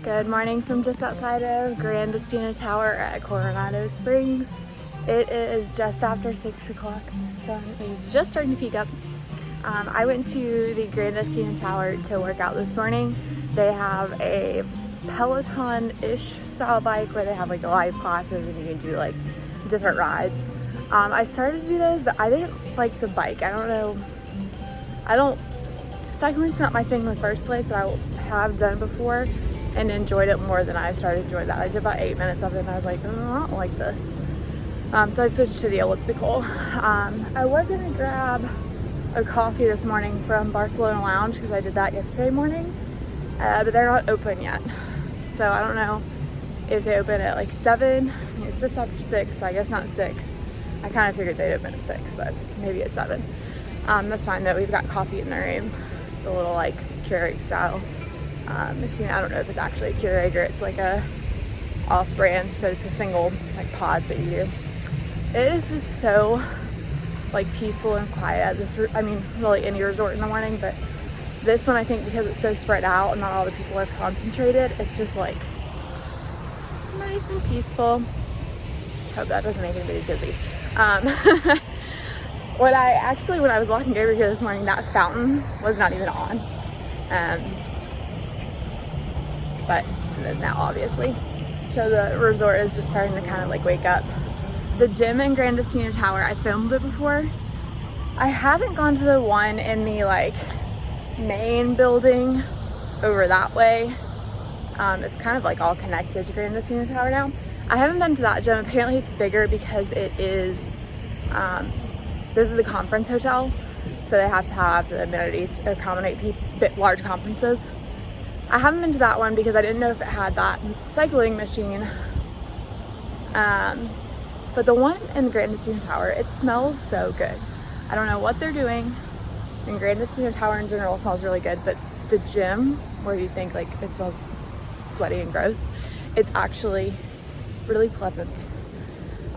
Good morning from just outside of Grand Tower at Coronado Springs. It is just after 6 o'clock. The sun is just starting to peek up. I went to the Grand Tower to work out this morning. They have a Peloton-ish style bike where they have like live classes and you can do like different rides. I started to do those, but I didn't like the bike. Cycling's not my thing in the first place, but I have done it before and enjoyed it more than I started enjoying that. I did about 8 minutes of it and I was like, I don't like this. So I switched to the elliptical. I was gonna grab a coffee this morning from Barcelona Lounge because I did that yesterday morning, but they're not open yet. So I don't know if they open at like 7. It's just after 6, so I guess not 6. I kind of figured they'd open at 6, but maybe at 7. That's fine though. We've got coffee in the room, the little like Keurig style machine. I don't know if it's actually a Keurig or it's like a off-brand, but it's a single like pods that you do. It is just so like peaceful and quiet at this, really any resort in the morning, but this one I think because it's so spread out and not all the people are concentrated, it's just like nice and peaceful. Hope that doesn't make anybody dizzy. When I was walking over here this morning, that fountain was not even on. But now obviously. So the resort is just starting to kind of like wake up. The gym in Grand Tower, I filmed it before. I haven't gone to the one in the like main building over that way. It's kind of like all connected to Grand Tower now. I haven't been to that gym. Apparently it's bigger because it is, this is a conference hotel. So they have to have the amenities to accommodate large conferences. I haven't been to that one because I didn't know if it had that cycling machine. But the one in the Grand Tower, it smells so good. I don't know what they're doing. And Grand Tower in general smells really good, but the gym, where you think like it smells sweaty and gross, it's actually really pleasant.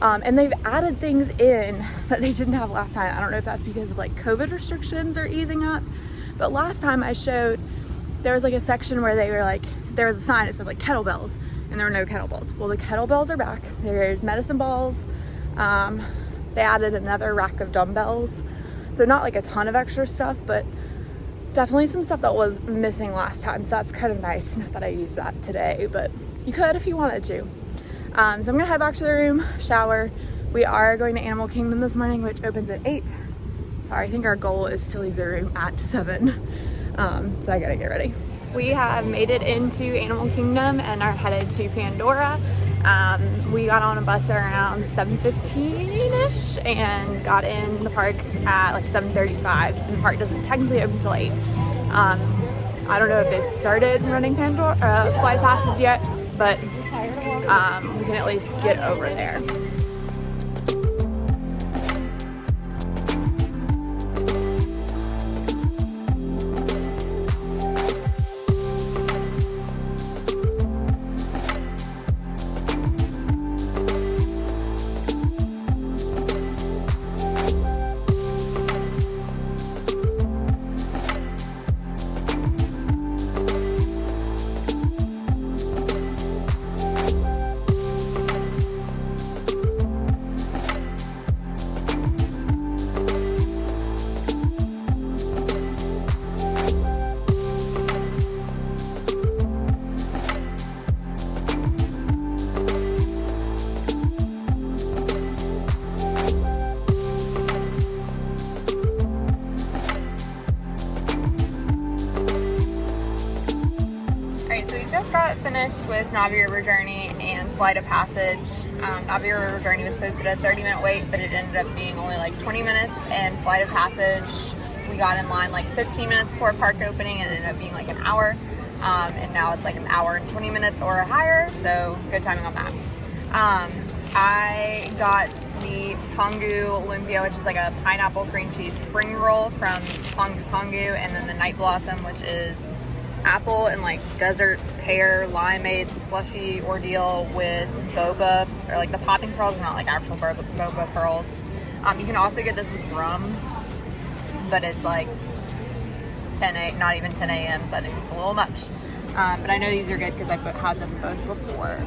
And they've added things in that they didn't have last time. I don't know if that's because of like COVID restrictions are easing up, but last time I showed, there was like a section where they were like, there was a sign that said like kettlebells, and there were no kettlebells. Well, the kettlebells are back. There's medicine balls. They added another rack of dumbbells. So not like a ton of extra stuff, but definitely some stuff that was missing last time. So that's kind of nice. Not that I used that today, but you could if you wanted to. So I'm gonna head back to the room, shower. We are going to Animal Kingdom this morning, which opens at 8. Sorry, I think our goal is to leave the room at 7. So I gotta get ready. We have made it into Animal Kingdom and are headed to Pandora. We got on a bus around 7:15-ish and got in the park at like 7:35. And the park doesn't technically open until 8. I don't know if they've started running Pandora flight passes yet, but we can at least get over there. Just got finished with Navi River Journey and Flight of Passage. Navi River Journey was posted a 30-minute wait, but it ended up being only like 20 minutes. And Flight of Passage, we got in line like 15 minutes before park opening, and it ended up being like an hour. And now it's like an hour and 20 minutes or higher, so good timing on that. I got the Pongu Lumpia, which is like a pineapple cream cheese spring roll from Pongu Pongu, and then the Night Blossom, which is apple and like desert pear limeade slushy ordeal with boba, or like the popping pearls are not like actual boba pearls. You can also get this with rum, but it's like 10 a.m., not even 10 a.m., so I think it's a little much. But I know these are good because I've had them both before.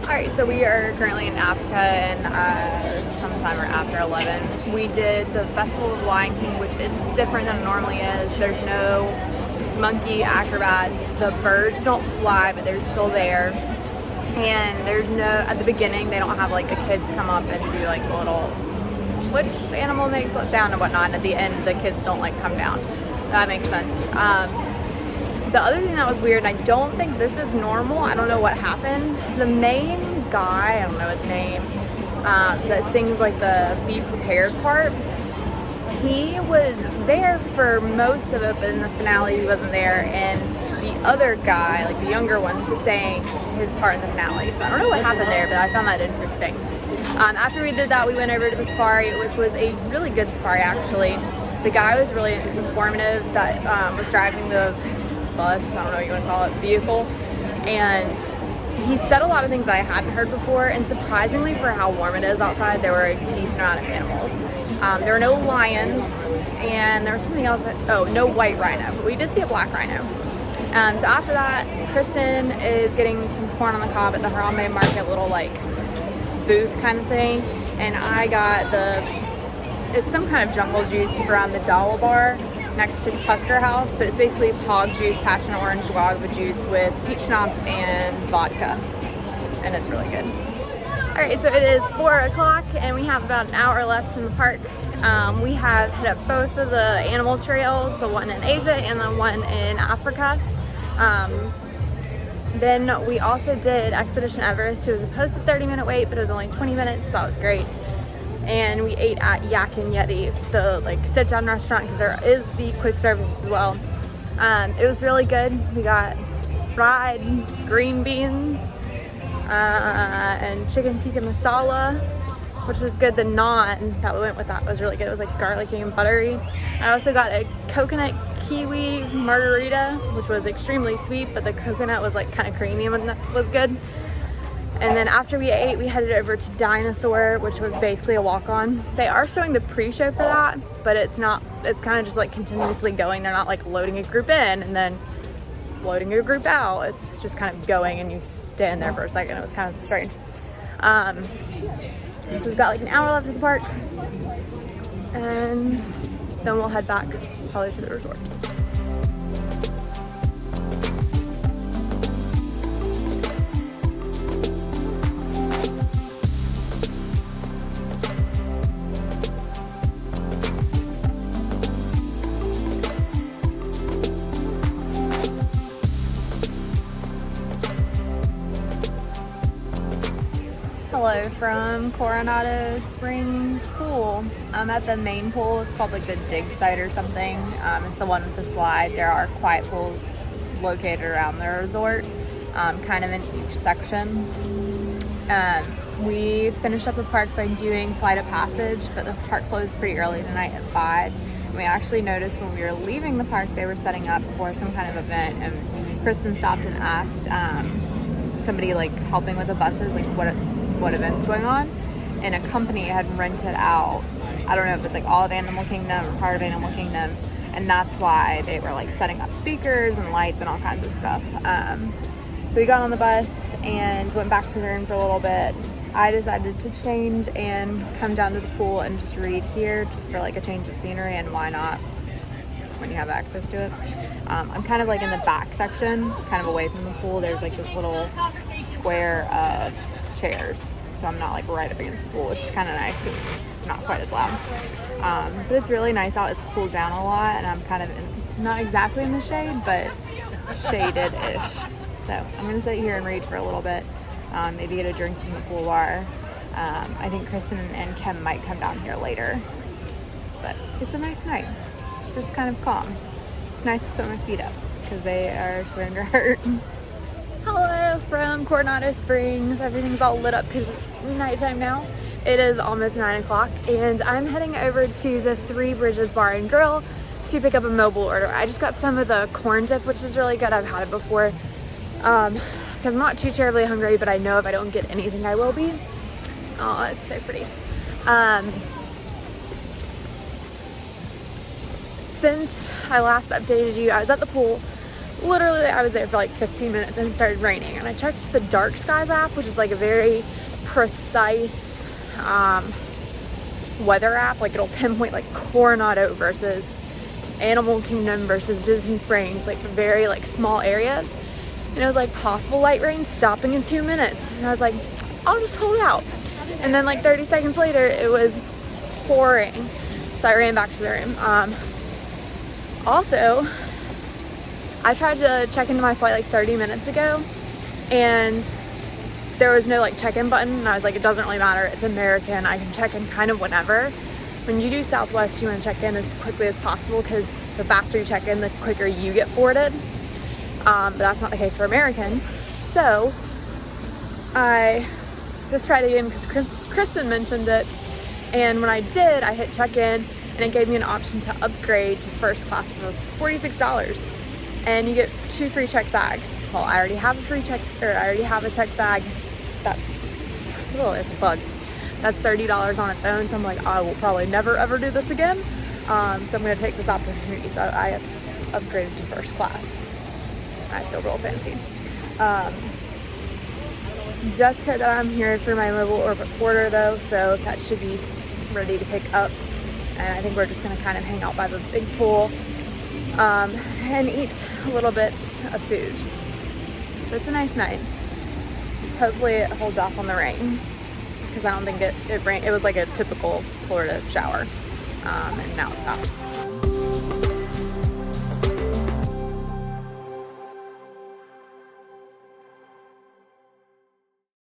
Alright, so we are currently in Africa, and sometime after 11. We did the Festival of Lion King, which is different than it normally is. There's no monkey acrobats. The birds don't fly, but they're still there. And there's no, at the beginning, they don't have like the kids come up and do like the little, which animal makes what sound and whatnot. And at the end, the kids don't like come down. That makes sense. The other thing that was weird, and I don't think this is normal, I don't know what happened. The main guy, I don't know his name, that sings like the Be Prepared part, he was there for most of it, but in the finale he wasn't there, and the other guy, like the younger one, sang his part in the finale. So I don't know what happened there, but I found that interesting. After we did that, we went over to the safari, which was a really good safari actually. The guy was really informative that was driving the bus, I don't know what you want to call it, vehicle, and he said a lot of things I hadn't heard before, and surprisingly for how warm it is outside, there were a decent amount of animals. There were no lions, and there was something else no white rhino, but we did see a black rhino. So after that, Kristen is getting some corn on the cob at the Harambe Market little like booth kind of thing, and I got it's some kind of jungle juice from the Dawa bar next to the Tusker House, but it's basically pog juice, passion orange, guava juice with peach schnapps and vodka, and it's really good. Alright, so it is 4 o'clock and we have about an hour left in the park. We have hit up both of the animal trails, the one in Asia and the one in Africa. Then we also did Expedition Everest. It was supposed to 30-minute wait, but it was only 20 minutes, so that was great. And we ate at Yak and Yeti, the like sit-down restaurant, because there is the quick service as well. It was really good. We got fried green beans and chicken tikka masala, which was good. The naan that went with that was really good. It was like garlicky and buttery. I also got a coconut kiwi margarita, which was extremely sweet, but the coconut was like kind of creamy and that was good. And then after we ate, we headed over to Dinosaur, which was basically a walk-on. They are showing the pre-show for that, but it's not, it's kind of just like continuously going. They're not like loading a group in and then loading a group out. It's just kind of going and you stand there for a second. It was kind of strange. So we've got like an hour left at the park, and then we'll head back probably to the resort. Hello from Coronado Springs Pool. I'm at the main pool. It's called like the dig site or something. It's the one with the slide. There are quiet pools located around the resort, kind of in each section. We finished up the park by doing Flight of Passage, but the park closed pretty early tonight at 5. And we actually noticed when we were leaving the park, they were setting up for some kind of event, and Kristen stopped and asked somebody like helping with the buses, like what event's going on, and a company had rented out, I don't know if it's like all of Animal Kingdom or part of Animal Kingdom, and that's why they were like setting up speakers and lights and all kinds of stuff. So we got on the bus and went back to the room for a little bit. I decided to change and come down to the pool and just read here, just for like a change of scenery, and why not when you have access to it. I'm kind of like in the back section, kind of away from the pool. There's like this little square of chairs, so I'm not like right up against the pool, which is kind of nice because it's not quite as loud. But it's really nice out. It's cooled down a lot, and I'm kind of not exactly in the shade, but shaded-ish. So I'm gonna sit here and read for a little bit, maybe get a drink from the pool bar. I think Kristen and Kim might come down here later, but it's a nice night, just kind of calm. It's nice to put my feet up because they are starting to hurt. Hello from Coronado Springs. Everything's all lit up because it's nighttime now. It is almost 9 o'clock, and I'm heading over to the Three Bridges Bar and Grill to pick up a mobile order. I just got some of the corn dip, which is really good. I've had it before because I'm not too terribly hungry, but I know if I don't get anything, I will be. Oh, it's so pretty. Since I last updated you, I was at the pool. Literally, I was there for like 15 minutes and it started raining. And I checked the Dark Skies app, which is like a very precise weather app. Like it'll pinpoint like Coronado versus Animal Kingdom versus Disney Springs, like very like small areas. And it was like possible light rain stopping in 2 minutes. And I was like, I'll just hold out. And then like 30 seconds later, it was pouring. So I ran back to the room. Also, I tried to check into my flight like 30 minutes ago, and there was no like check-in button. And I was like, it doesn't really matter. It's American. I can check in kind of whenever. When you do Southwest, you want to check in as quickly as possible because the faster you check in, the quicker you get forwarded. But that's not the case for American. So I just tried again because Kristen mentioned it. And when I did, I hit check-in and it gave me an option to upgrade to first class for $46. And you get 2 free checked bags. Well, I already have a checked bag. That's, oh, it's a bug. That's $30 on its own. So I'm like, I will probably never ever do this again. So I'm gonna take this opportunity. So I upgraded to first class. I feel real fancy. Just said that I'm here for my mobile order though, so that should be ready to pick up. And I think we're just gonna kind of hang out by the big pool and eat a little bit of food. So it's a nice night. Hopefully it holds off on the rain because I don't think it rained. It was like a typical Florida shower, and now it's stopped.